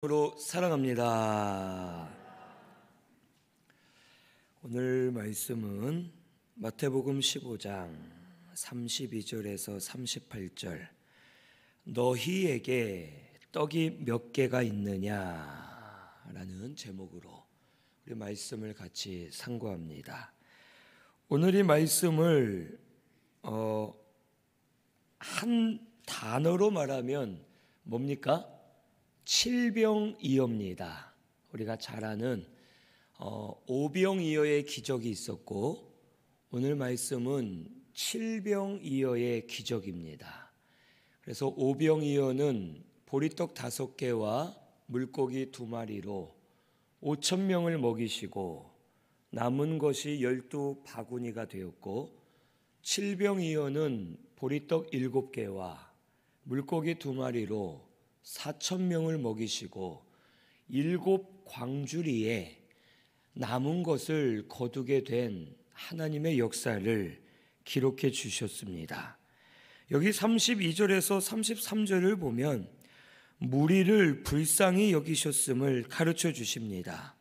으로 사랑합니다. 오늘 말씀은 마태복음 15장 32절에서 38절. 너희에게 떡이 몇 개가 있느냐라는 제목으로 우리 말씀을 같이 상고합니다. 오늘 이 말씀을 한 단어로 말하면 뭡니까? 칠병이어입니다. 우리가 잘 아는 오병이어의 기적이 있었고, 오늘 말씀은 칠병이어의 기적입니다. 그래서 오병이어는 보리떡 5개와 물고기 2마리로 5,000명을 먹이시고 남은 것이 12바구니가 되었고, 칠병이어는 보리떡 7개와 물고기 2마리로 4,000명을 먹이시고 7광주리에 남은 것을 거두게 된 하나님의 역사를 기록해 주셨습니다. 여기 32절에서 33절을 보면 무리를 불쌍히 여기셨음을 가르쳐 주십니다.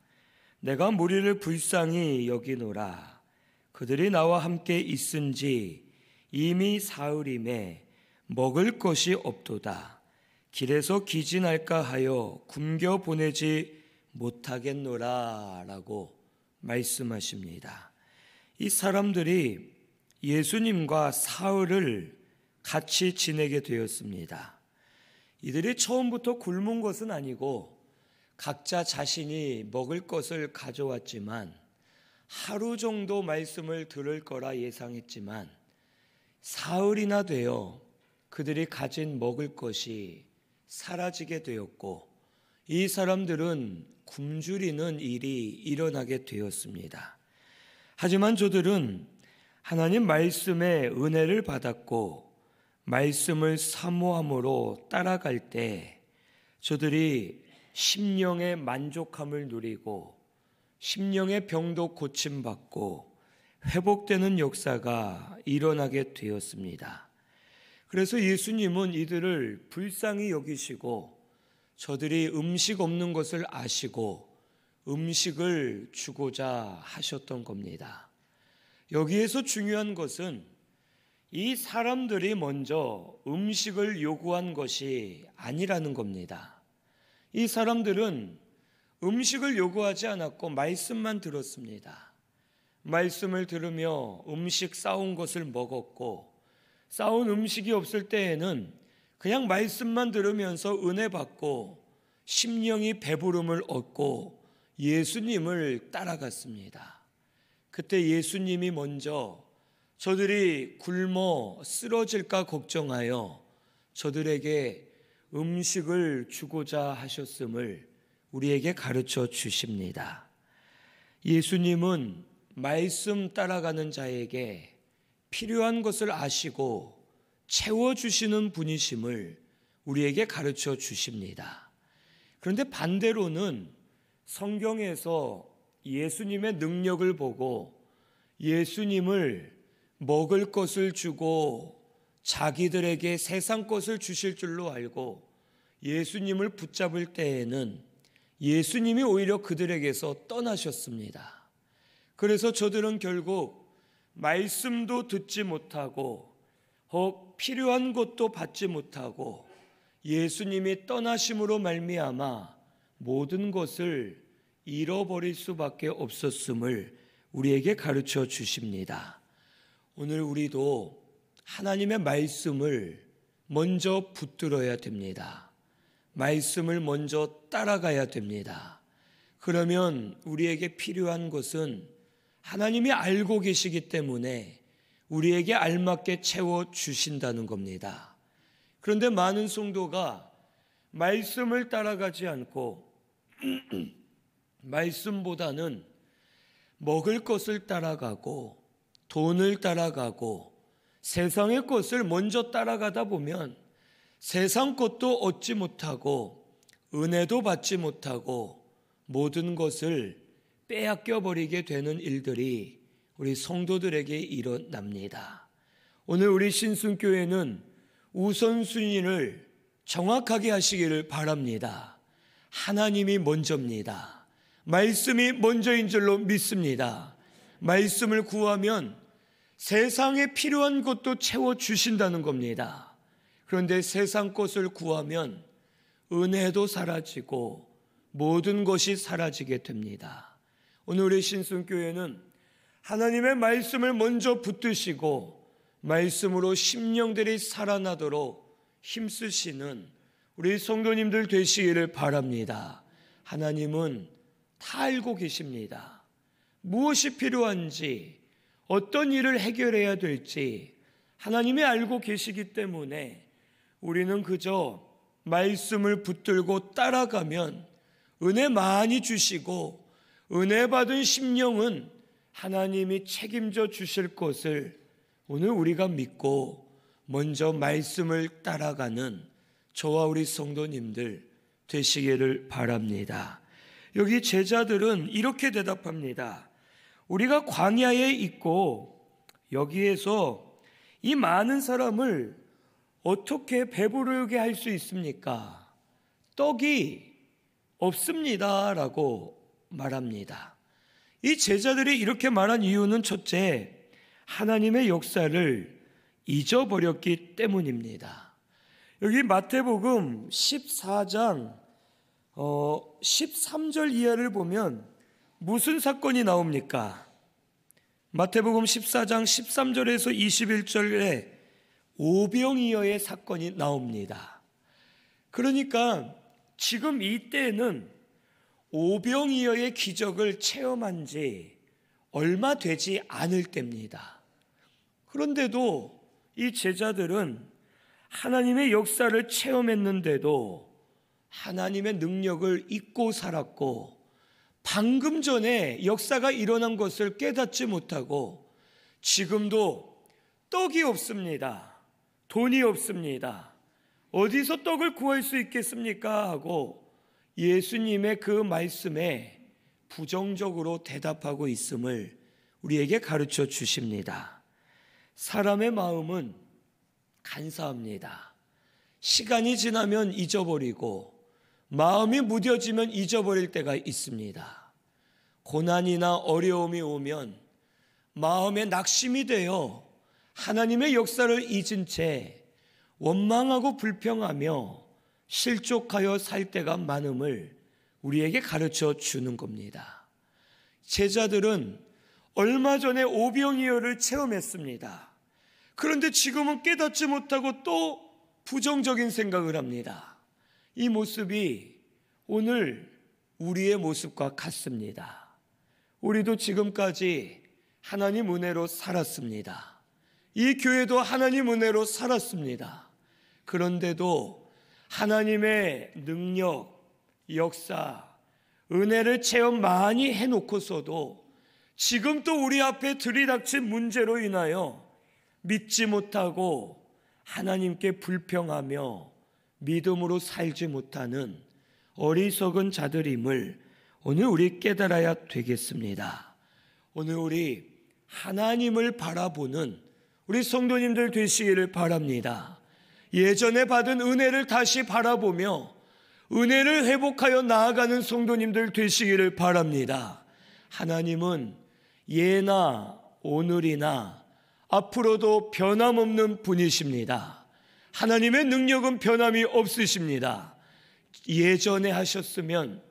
내가 무리를 불쌍히 여기노라. 그들이 나와 함께 있은지 이미 사흘임에 먹을 것이 없도다. 길에서 기진할까 하여 굶겨 보내지 못하겠노라 라고 말씀하십니다. 이 사람들이 예수님과 사흘을 같이 지내게 되었습니다. 이들이 처음부터 굶은 것은 아니고 각자 자신이 먹을 것을 가져왔지만 하루 정도 말씀을 들을 거라 예상했지만 사흘이나 되어 그들이 가진 먹을 것이 사라지게 되었고 이 사람들은 굶주리는 일이 일어나게 되었습니다. 하지만 저들은 하나님 말씀의 은혜를 받았고 말씀을 사모함으로 따라갈 때 저들이 심령의 만족함을 누리고 심령의 병도 고침받고 회복되는 역사가 일어나게 되었습니다. 그래서 예수님은 이들을 불쌍히 여기시고 저들이 음식 없는 것을 아시고 음식을 주고자 하셨던 겁니다. 여기에서 중요한 것은 이 사람들이 먼저 음식을 요구한 것이 아니라는 겁니다. 이 사람들은 음식을 요구하지 않았고 말씀만 들었습니다. 말씀을 들으며 음식 싸운 것을 먹었고 싸운 음식이 없을 때에는 그냥 말씀만 들으면서 은혜 받고 심령이 배부름을 얻고 예수님을 따라갔습니다. 그때 예수님이 먼저 저들이 굶어 쓰러질까 걱정하여 저들에게 음식을 주고자 하셨음을 우리에게 가르쳐 주십니다. 예수님은 말씀 따라가는 자에게 필요한 것을 아시고 채워주시는 분이심을 우리에게 가르쳐 주십니다. 그런데 반대로는 성경에서 예수님의 능력을 보고 예수님을 먹을 것을 주고 자기들에게 세상 것을 주실 줄로 알고 예수님을 붙잡을 때에는 예수님이 오히려 그들에게서 떠나셨습니다. 그래서 저들은 결국 말씀도 듣지 못하고 혹 필요한 것도 받지 못하고 예수님이 떠나심으로 말미암아 모든 것을 잃어버릴 수밖에 없었음을 우리에게 가르쳐 주십니다. 오늘 우리도 하나님의 말씀을 먼저 붙들어야 됩니다. 말씀을 먼저 따라가야 됩니다. 그러면 우리에게 필요한 것은 하나님이 알고 계시기 때문에 우리에게 알맞게 채워주신다는 겁니다. 그런데 많은 성도가 말씀을 따라가지 않고 말씀보다는 먹을 것을 따라가고 돈을 따라가고 세상의 것을 먼저 따라가다 보면 세상 것도 얻지 못하고 은혜도 받지 못하고 모든 것을 빼앗겨 버리게 되는 일들이 우리 성도들에게 일어납니다. 오늘 우리 신순교회는 우선순위를 정확하게 하시기를 바랍니다. 하나님이 먼저입니다. 말씀이 먼저인 줄로 믿습니다. 말씀을 구하면 세상에 필요한 것도 채워주신다는 겁니다. 그런데 세상 것을 구하면 은혜도 사라지고 모든 것이 사라지게 됩니다. 오늘 우리 신순교회는 하나님의 말씀을 먼저 붙드시고 말씀으로 심령들이 살아나도록 힘쓰시는 우리 성도님들 되시기를 바랍니다. 하나님은 다 알고 계십니다. 무엇이 필요한지, 어떤 일을 해결해야 될지 하나님이 알고 계시기 때문에 우리는 그저 말씀을 붙들고 따라가면 은혜 많이 주시고 은혜 받은 심령은 하나님이 책임져 주실 것을 오늘 우리가 믿고 먼저 말씀을 따라가는 저와 우리 성도님들 되시기를 바랍니다. 여기 제자들은 이렇게 대답합니다. 우리가 광야에 있고 여기에서 이 많은 사람을 어떻게 배부르게 할 수 있습니까? 떡이 없습니다 라고 말합니다. 이 제자들이 이렇게 말한 이유는 첫째, 하나님의 역사를 잊어버렸기 때문입니다. 여기 마태복음 14장 13절 이하를 보면 무슨 사건이 나옵니까? 마태복음 14장 13절에서 21절에 오병이어의 사건이 나옵니다. 그러니까 지금 이때는 오병이어의 기적을 체험한 지 얼마 되지 않을 때입니다. 그런데도 이 제자들은 하나님의 역사를 체험했는데도 하나님의 능력을 잊고 살았고 방금 전에 역사가 일어난 것을 깨닫지 못하고 지금도 떡이 없습니다. 돈이 없습니다. 어디서 떡을 구할 수 있겠습니까? 하고 예수님의 그 말씀에 부정적으로 대답하고 있음을 우리에게 가르쳐 주십니다. 사람의 마음은 간사합니다. 시간이 지나면 잊어버리고 마음이 무뎌지면 잊어버릴 때가 있습니다. 고난이나 어려움이 오면 마음에 낙심이 되어 하나님의 역사를 잊은 채 원망하고 불평하며 실족하여 살 때가 많음을 우리에게 가르쳐 주는 겁니다. 제자들은 얼마 전에 오병이어를 체험했습니다. 그런데 지금은 깨닫지 못하고 또 부정적인 생각을 합니다. 이 모습이 오늘 우리의 모습과 같습니다. 우리도 지금까지 하나님 은혜로 살았습니다. 이 교회도 하나님 은혜로 살았습니다. 그런데도 하나님의 능력, 역사, 은혜를 체험 많이 해놓고서도 지금 또 우리 앞에 들이닥친 문제로 인하여 믿지 못하고 하나님께 불평하며 믿음으로 살지 못하는 어리석은 자들임을 오늘 우리 깨달아야 되겠습니다. 오늘 우리 하나님을 바라보는 우리 성도님들 되시기를 바랍니다. 예전에 받은 은혜를 다시 바라보며 은혜를 회복하여 나아가는 성도님들 되시기를 바랍니다. 하나님은 예나 오늘이나 앞으로도 변함없는 분이십니다. 하나님의 능력은 변함이 없으십니다. 예전에 하셨으면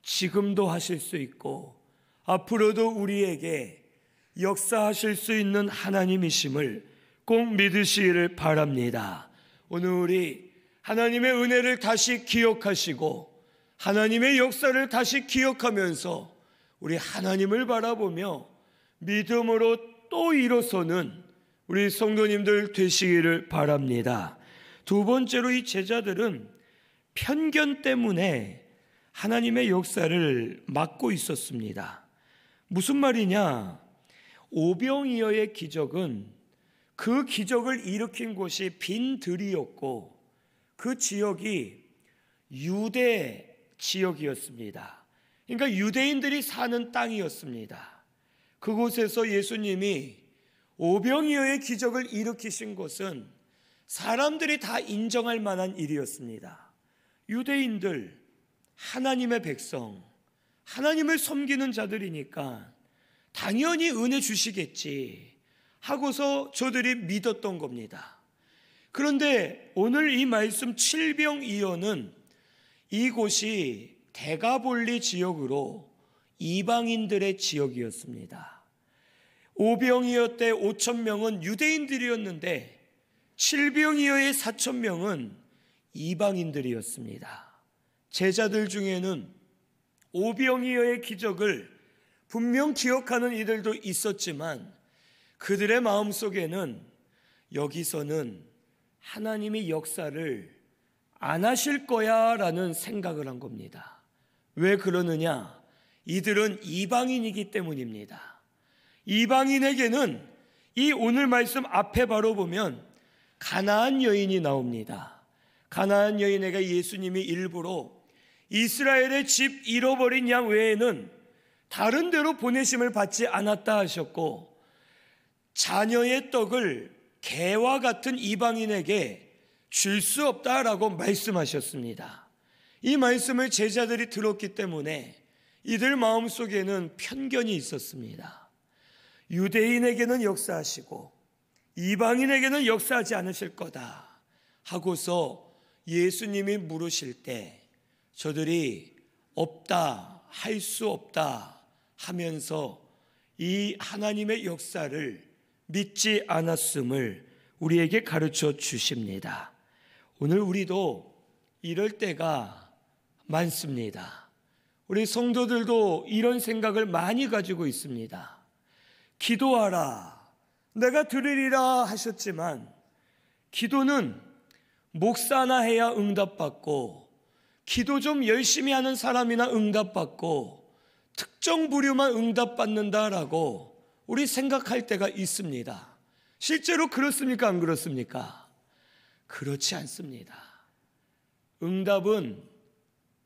지금도 하실 수 있고 앞으로도 우리에게 역사하실 수 있는 하나님이심을 꼭 믿으시기를 바랍니다. 오늘 우리 하나님의 은혜를 다시 기억하시고 하나님의 역사를 다시 기억하면서 우리 하나님을 바라보며 믿음으로 또 일어서는 우리 성도님들 되시기를 바랍니다. 두 번째로 이 제자들은 편견 때문에 하나님의 역사를 막고 있었습니다. 무슨 말이냐? 오병이어의 기적은 그 기적을 일으킨 곳이 빈 들이었고 그 지역이 유대 지역이었습니다. 그러니까 유대인들이 사는 땅이었습니다. 그곳에서 예수님이 오병이어의 기적을 일으키신 것은 사람들이 다 인정할 만한 일이었습니다. 유대인들, 하나님의 백성, 하나님을 섬기는 자들이니까 당연히 은혜 주시겠지 하고서 저들이 믿었던 겁니다. 그런데 오늘 이 말씀 칠병이어는 이곳이 데가볼리 지역으로 이방인들의 지역이었습니다. 오병이어 때 5,000명은 유대인들이었는데 칠병이어의 4,000명은 이방인들이었습니다. 제자들 중에는 오병이어의 기적을 분명 기억하는 이들도 있었지만 그들의 마음속에는 여기서는 하나님이 역사를 안 하실 거야 라는 생각을 한 겁니다. 왜 그러느냐? 이들은 이방인이기 때문입니다. 이방인에게는 이 오늘 말씀 앞에 바로 보면 가나안 여인이 나옵니다. 가나안 여인에게 예수님이 일부러 이스라엘의 집 잃어버린 양 외에는 다른 데로 보내심을 받지 않았다 하셨고, 자녀의 떡을 개와 같은 이방인에게 줄 수 없다라고 말씀하셨습니다. 이 말씀을 제자들이 들었기 때문에 이들 마음속에는 편견이 있었습니다. 유대인에게는 역사하시고 이방인에게는 역사하지 않으실 거다 하고서 예수님이 물으실 때 저들이 없다, 할 수 없다 하면서 이 하나님의 역사를 믿지 않았음을 우리에게 가르쳐 주십니다. 오늘 우리도 이럴 때가 많습니다. 우리 성도들도 이런 생각을 많이 가지고 있습니다. 기도하라, 내가 들으리라 하셨지만 기도는 목사나 해야 응답받고, 기도 좀 열심히 하는 사람이나 응답받고, 특정 부류만 응답받는다라고 우리 생각할 때가 있습니다. 실제로 그렇습니까? 안 그렇습니까? 그렇지 않습니다. 응답은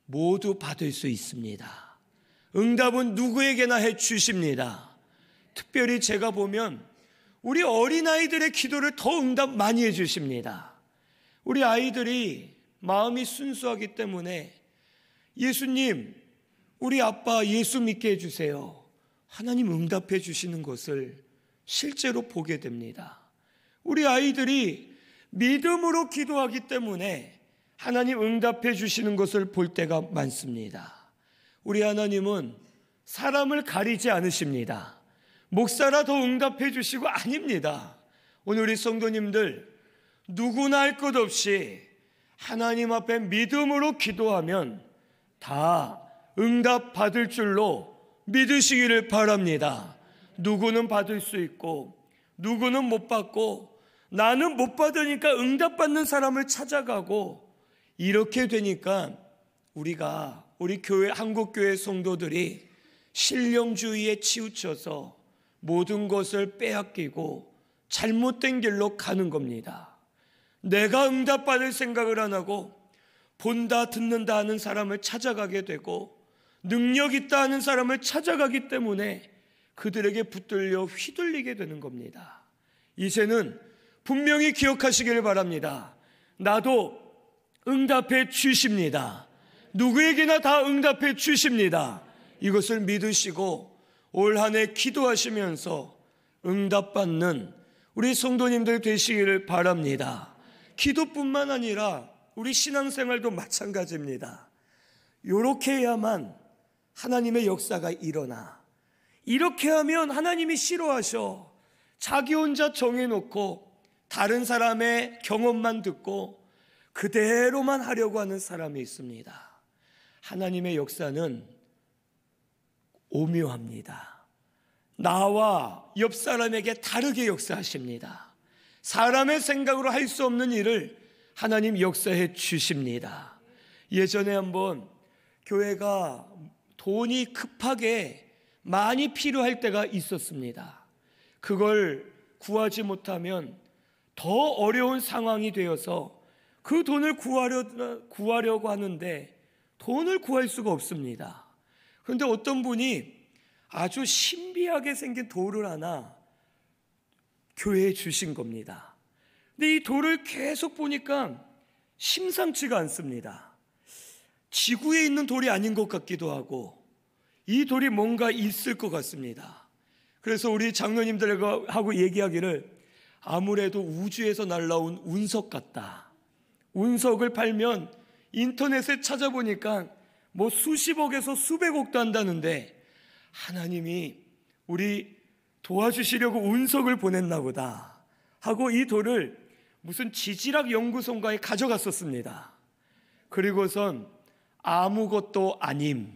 모두 받을 수 있습니다. 응답은 누구에게나 해 주십니다. 특별히 제가 보면 우리 어린아이들의 기도를 더 응답 많이 해 주십니다. 우리 아이들이 마음이 순수하기 때문에 예수님, 우리 아빠 예수 믿게 해주세요. 하나님 응답해 주시는 것을 실제로 보게 됩니다. 우리 아이들이 믿음으로 기도하기 때문에 하나님 응답해 주시는 것을 볼 때가 많습니다. 우리 하나님은 사람을 가리지 않으십니다. 목사라 더 응답해 주시고 아닙니다. 오늘 우리 성도님들 누구나 할 것 없이 하나님 앞에 믿음으로 기도하면 다 응답 받을 줄로 믿으시기를 바랍니다. 누구는 받을 수 있고 누구는 못 받고, 나는 못 받으니까 응답받는 사람을 찾아가고, 이렇게 되니까 우리 교회, 한국교회 성도들이 신령주의에 치우쳐서 모든 것을 빼앗기고 잘못된 길로 가는 겁니다. 내가 응답받을 생각을 안 하고 본다 듣는다 하는 사람을 찾아가게 되고 능력 있다 하는 사람을 찾아가기 때문에 그들에게 붙들려 휘둘리게 되는 겁니다. 이제는 분명히 기억하시길 바랍니다. 나도 응답해 주십니다. 누구에게나 다 응답해 주십니다. 이것을 믿으시고 올 한 해 기도하시면서 응답받는 우리 성도님들 되시기를 바랍니다. 기도뿐만 아니라 우리 신앙생활도 마찬가지입니다. 이렇게 해야만 하나님의 역사가 일어나. 이렇게 하면 하나님이 싫어하셔. 자기 혼자 정해놓고 다른 사람의 경험만 듣고 그대로만 하려고 하는 사람이 있습니다. 하나님의 역사는 오묘합니다. 나와 옆 사람에게 다르게 역사하십니다. 사람의 생각으로 할 수 없는 일을 하나님 역사해 주십니다. 예전에 한번 교회가 돈이 급하게 많이 필요할 때가 있었습니다. 그걸 구하지 못하면 더 어려운 상황이 되어서 그 돈을 구하려고 하는데 돈을 구할 수가 없습니다. 그런데 어떤 분이 아주 신비하게 생긴 돌을 하나 교회에 주신 겁니다. 근데 이 돌을 계속 보니까 심상치가 않습니다. 지구에 있는 돌이 아닌 것 같기도 하고 이 돌이 뭔가 있을 것 같습니다. 그래서 우리 장로님들하고 얘기하기를 아무래도 우주에서 날라온 운석 같다. 운석을 팔면 인터넷에 찾아보니까 뭐 수십억에서 수백억도 한다는데 하나님이 우리 도와주시려고 운석을 보냈나 보다 하고 이 돌을 무슨 지질학 연구소인가에 가져갔었습니다. 그리고선 아무것도 아님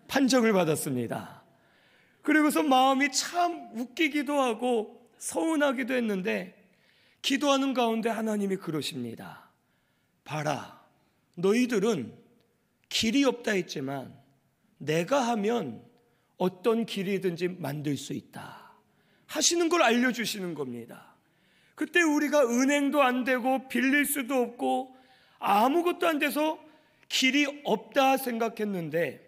판정을 받았습니다. 그리고서 마음이 참 웃기기도 하고 서운하기도 했는데 기도하는 가운데 하나님이 그러십니다. 봐라, 너희들은 길이 없다 했지만 내가 하면 어떤 길이든지 만들 수 있다 하시는 걸 알려주시는 겁니다. 그때 우리가 은행도 안 되고 빌릴 수도 없고 아무것도 안 돼서 길이 없다 생각했는데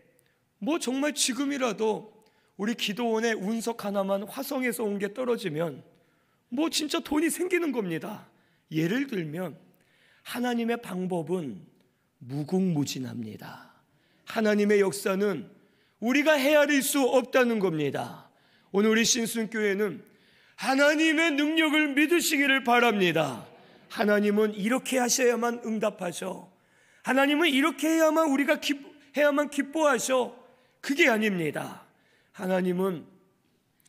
뭐 정말 지금이라도 우리 기도원에 운석 하나만 화성에서 온 게 떨어지면 뭐 진짜 돈이 생기는 겁니다. 예를 들면 하나님의 방법은 무궁무진합니다. 하나님의 역사는 우리가 헤아릴 수 없다는 겁니다. 오늘 우리 신순교회는 하나님의 능력을 믿으시기를 바랍니다. 하나님은 이렇게 하셔야만 응답하셔. 하나님은 이렇게 해야만 우리가 해야만 기뻐하셔. 그게 아닙니다. 하나님은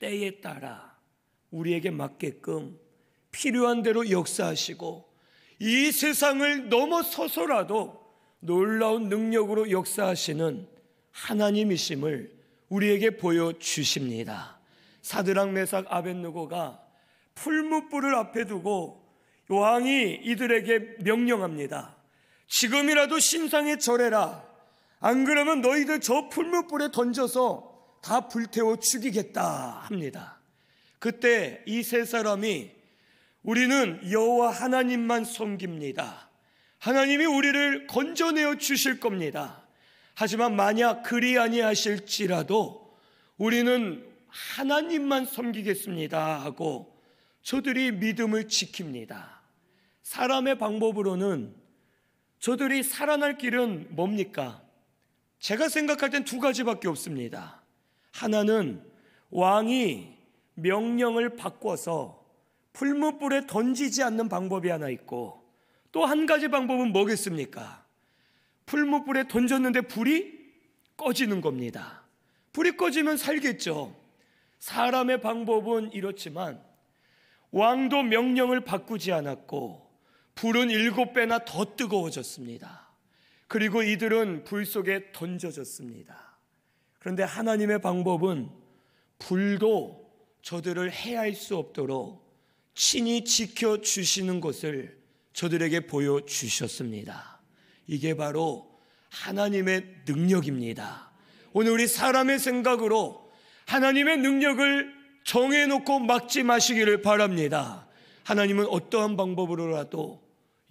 때에 따라 우리에게 맞게끔 필요한 대로 역사하시고 이 세상을 넘어서서라도 놀라운 능력으로 역사하시는 하나님이심을 우리에게 보여주십니다. 사드락 메삭 아벳느고가 풀무불을 앞에 두고 왕이 이들에게 명령합니다. 지금이라도 신상에 절해라. 안 그러면 너희들 저 풀무불에 던져서 다 불태워 죽이겠다 합니다. 그때 이 세 사람이 우리는 여호와 하나님만 섬깁니다. 하나님이 우리를 건져내어 주실 겁니다. 하지만 만약 그리 아니하실지라도 우리는 하나님만 섬기겠습니다 하고 저들이 믿음을 지킵니다. 사람의 방법으로는 저들이 살아날 길은 뭡니까? 제가 생각할 땐 두 가지밖에 없습니다. 하나는 왕이 명령을 바꿔서 풀무불에 던지지 않는 방법이 하나 있고 또 한 가지 방법은 뭐겠습니까? 풀무불에 던졌는데 불이 꺼지는 겁니다. 불이 꺼지면 살겠죠. 사람의 방법은 이렇지만 왕도 명령을 바꾸지 않았고 불은 7배나 더 뜨거워졌습니다. 그리고 이들은 불 속에 던져졌습니다. 그런데 하나님의 방법은 불도 저들을 해할 수 없도록 친히 지켜주시는 것을 저들에게 보여주셨습니다. 이게 바로 하나님의 능력입니다. 오늘 우리 사람의 생각으로 하나님의 능력을 정해놓고 막지 마시기를 바랍니다. 하나님은 어떠한 방법으로라도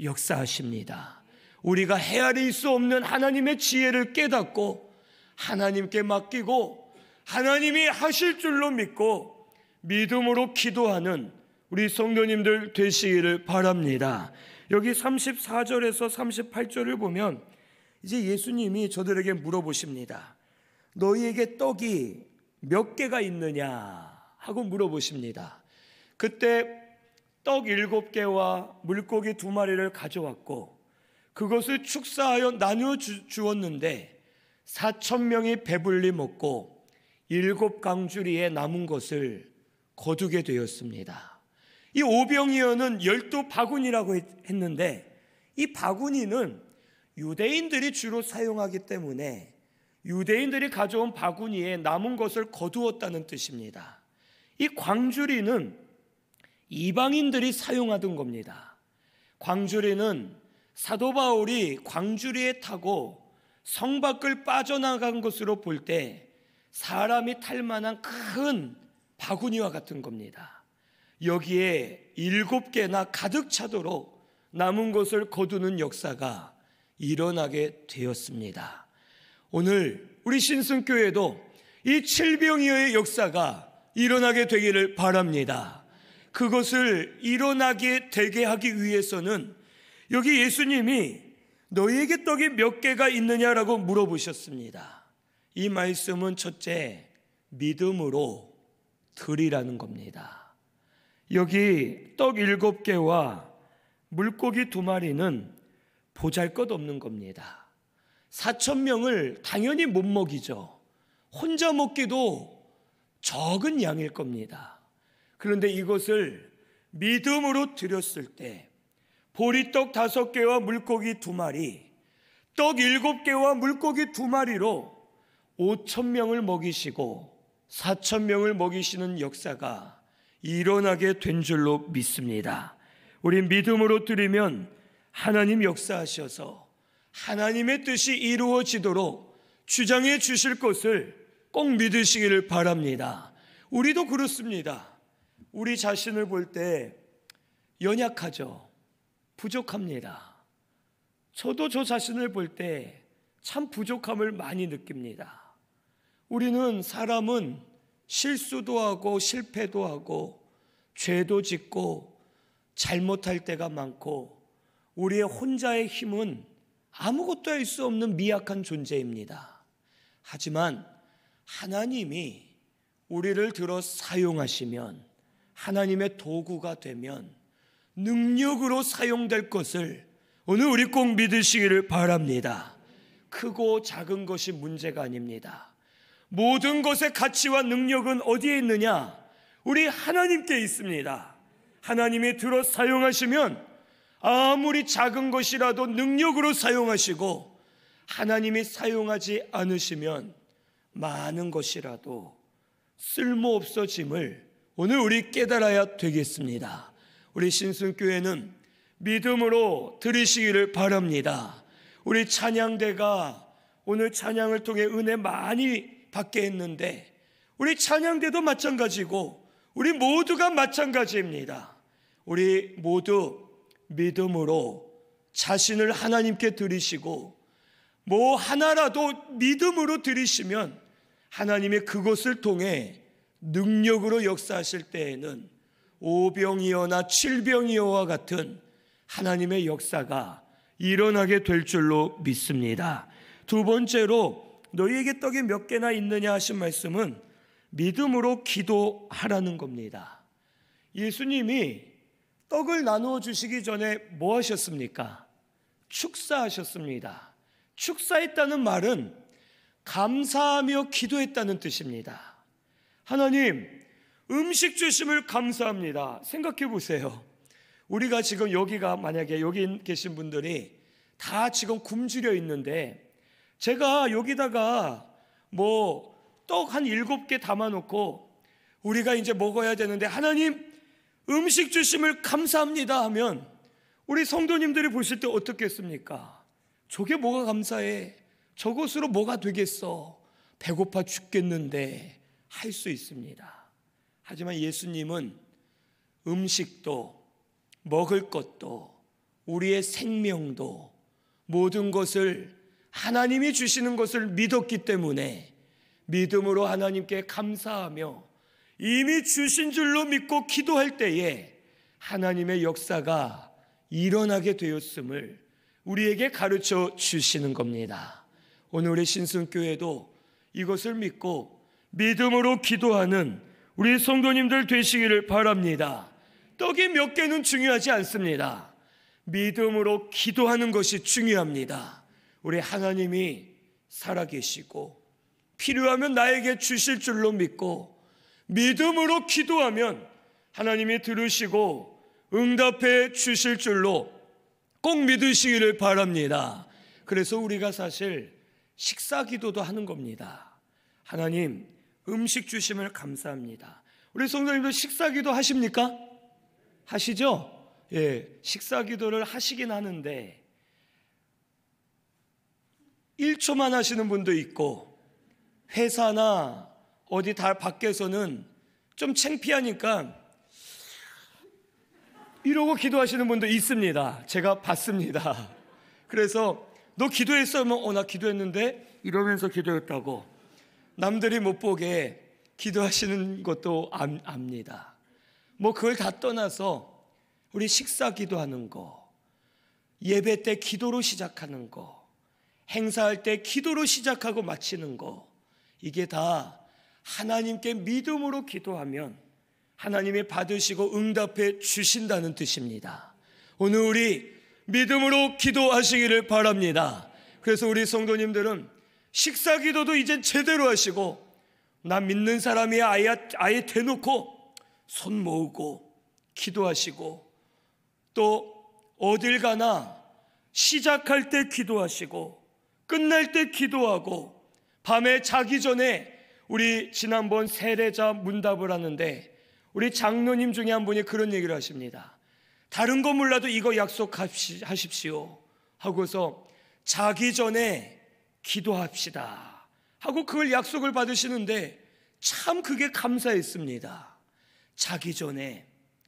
역사하십니다. 우리가 헤아릴 수 없는 하나님의 지혜를 깨닫고 하나님께 맡기고 하나님이 하실 줄로 믿고 믿음으로 기도하는 우리 성도님들 되시기를 바랍니다. 여기 34절에서 38절을 보면 이제 예수님이 저들에게 물어보십니다. 너희에게 떡이 몇 개가 있느냐 하고 물어보십니다. 그때 떡 7개와 물고기 2마리를 가져왔고 그것을 축사하여 나누어 주었는데 4,000명이 배불리 먹고 7강주리에 남은 것을 거두게 되었습니다. 이 오병이어는 12바구니라고 했는데 이 바구니는 유대인들이 주로 사용하기 때문에 유대인들이 가져온 바구니에 남은 것을 거두었다는 뜻입니다. 이 광주리는 이방인들이 사용하던 겁니다. 광주리는 사도 바울이 광주리에 타고 성 밖을 빠져나간 것으로 볼 때 사람이 탈 만한 큰 바구니와 같은 겁니다. 여기에 7개나 가득 차도록 남은 것을 거두는 역사가 일어나게 되었습니다. 오늘 우리 신승교회도 이 칠병이어의 역사가 일어나게 되기를 바랍니다. 그것을 일어나게 되게 하기 위해서는 여기 예수님이 너희에게 떡이 몇 개가 있느냐라고 물어보셨습니다. 이 말씀은 첫째, 믿음으로 드리라는 겁니다. 여기 떡 7개와 물고기 2마리는 보잘것없는 겁니다. 4,000명을 당연히 못 먹이죠. 혼자 먹기도 적은 양일 겁니다. 그런데 이것을 믿음으로 드렸을 때 보리떡 5개와 물고기 2마리, 떡 7개와 물고기 2마리로 5,000명을 먹이시고 4,000명을 먹이시는 역사가 일어나게 된 줄로 믿습니다. 우리 믿음으로 드리면 하나님 역사하셔서 하나님의 뜻이 이루어지도록 주장해 주실 것을 꼭 믿으시기를 바랍니다. 우리도 그렇습니다. 우리 자신을 볼 때 연약하죠. 부족합니다. 저도 저 자신을 볼 때 참 부족함을 많이 느낍니다. 우리는 사람은 실수도 하고 실패도 하고 죄도 짓고 잘못할 때가 많고 우리의 혼자의 힘은 아무것도 할 수 없는 미약한 존재입니다. 하지만 하나님이 우리를 들어 사용하시면, 하나님의 도구가 되면 능력으로 사용될 것을 오늘 우리 꼭 믿으시기를 바랍니다. 크고 작은 것이 문제가 아닙니다. 모든 것의 가치와 능력은 어디에 있느냐? 우리 하나님께 있습니다. 하나님이 들어 사용하시면 아무리 작은 것이라도 능력으로 사용하시고, 하나님이 사용하지 않으시면 많은 것이라도 쓸모없어짐을 오늘 우리 깨달아야 되겠습니다. 우리 신순교회는 믿음으로 들으시기를 바랍니다. 우리 찬양대가 오늘 찬양을 통해 은혜 많이 받게 했는데, 우리 찬양대도 마찬가지고 우리 모두가 마찬가지입니다. 우리 모두 믿음으로 자신을 하나님께 드리시고, 뭐 하나라도 믿음으로 드리시면 하나님이 그것을 통해 능력으로 역사하실 때에는 오병이어나 칠병이어와 같은 하나님의 역사가 일어나게 될 줄로 믿습니다. 두 번째로 너희에게 떡이 몇 개나 있느냐 하신 말씀은 믿음으로 기도하라는 겁니다. 예수님이 떡을 나누어 주시기 전에 뭐 하셨습니까? 축사하셨습니다. 축사했다는 말은 감사하며 기도했다는 뜻입니다. 하나님, 음식 주심을 감사합니다. 생각해 보세요. 우리가 지금 여기가 만약에 여기 계신 분들이 다 지금 굶주려 있는데, 제가 여기다가 뭐 떡 한 7개 담아놓고 우리가 이제 먹어야 되는데 하나님 음식 주심을 감사합니다 하면 우리 성도님들이 보실 때 어떻겠습니까? 저게 뭐가 감사해? 저것으로 뭐가 되겠어? 배고파 죽겠는데 할 수 있습니다. 하지만 예수님은 음식도 먹을 것도 우리의 생명도 모든 것을 하나님이 주시는 것을 믿었기 때문에 믿음으로 하나님께 감사하며 이미 주신 줄로 믿고 기도할 때에 하나님의 역사가 일어나게 되었음을 우리에게 가르쳐 주시는 겁니다. 오늘 우리 신순교회도 이것을 믿고 믿음으로 기도하는 우리 성도님들 되시기를 바랍니다. 떡이 몇 개는 중요하지 않습니다. 믿음으로 기도하는 것이 중요합니다. 우리 하나님이 살아계시고 필요하면 나에게 주실 줄로 믿고 믿음으로 기도하면 하나님이 들으시고 응답해 주실 줄로 꼭 믿으시기를 바랍니다. 그래서 우리가 사실 식사 기도도 하는 겁니다. 하나님, 음식 주심을 감사합니다. 우리 성도님들 식사 기도 하십니까? 하시죠? 예, 식사 기도를 하시긴 하는데 1초만 하시는 분도 있고, 회사나 어디 다 밖에서는 좀 창피하니까 이러고 기도하시는 분도 있습니다. 제가 봤습니다. 그래서 너 기도했어? 나 기도했는데 이러면서 기도했다고 남들이 못 보게 기도하시는 것도 압니다. 뭐 그걸 다 떠나서 우리 식사 기도하는 거, 예배 때 기도로 시작하는 거, 행사할 때 기도로 시작하고 마치는 거, 이게 다 하나님께 믿음으로 기도하면 하나님이 받으시고 응답해 주신다는 뜻입니다. 오늘 우리 믿음으로 기도하시기를 바랍니다. 그래서 우리 성도님들은 식사 기도도 이젠 제대로 하시고, 나 믿는 사람이 아예 대놓고 손 모으고 기도하시고, 또 어딜 가나 시작할 때 기도하시고 끝날 때 기도하고, 밤에 자기 전에 우리 지난번 세례자 문답을 하는데 우리 장로님 중에 한 분이 그런 얘기를 하십니다. 다른 거 몰라도 이거 약속하십시오 하고서 자기 전에 기도합시다 하고 그걸 약속을 받으시는데 참 그게 감사했습니다. 자기 전에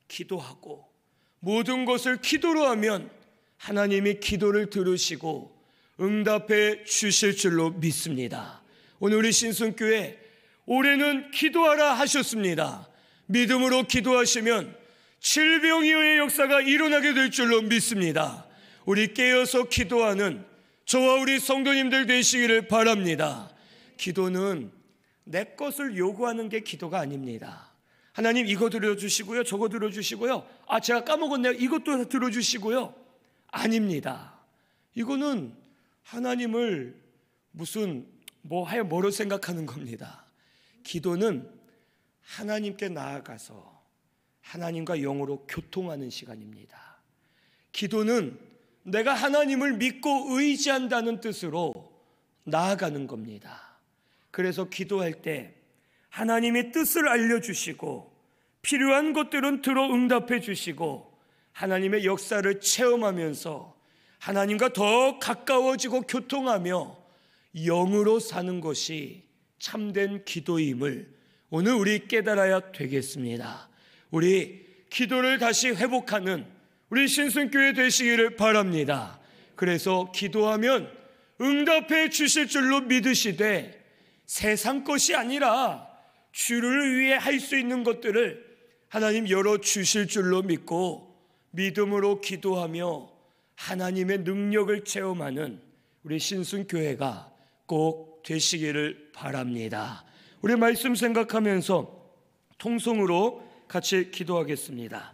기도하고 모든 것을 기도로 하면 하나님이 기도를 들으시고 응답해 주실 줄로 믿습니다. 오늘 우리 신순교회 올해는 기도하라 하셨습니다. 믿음으로 기도하시면 질병이의 역사가 일어나게 될 줄로 믿습니다. 우리 깨어서 기도하는 저와 우리 성도님들 되시기를 바랍니다. 기도는 내 것을 요구하는 게 기도가 아닙니다. 하나님 이거 들어주시고요, 저거 들어주시고요, 제가 까먹었네요, 이것도 들어주시고요, 아닙니다. 이거는 하나님을 무슨 뭐로 생각하는 겁니다. 기도는 하나님께 나아가서 하나님과 영으로 교통하는 시간입니다. 기도는 내가 하나님을 믿고 의지한다는 뜻으로 나아가는 겁니다. 그래서 기도할 때 하나님의 뜻을 알려주시고 필요한 것들은 들어 응답해 주시고 하나님의 역사를 체험하면서 하나님과 더 가까워지고 교통하며 영으로 사는 것이 참된 기도임을 오늘 우리 깨달아야 되겠습니다. 우리 기도를 다시 회복하는 우리 신순교회 되시기를 바랍니다. 그래서 기도하면 응답해 주실 줄로 믿으시되 세상 것이 아니라 주를 위해 할 수 있는 것들을 하나님 열어주실 줄로 믿고 믿음으로 기도하며 하나님의 능력을 체험하는 우리 신순교회가 꼭 되시기를 바랍니다. 우리 말씀 생각하면서 통성으로 같이 기도하겠습니다.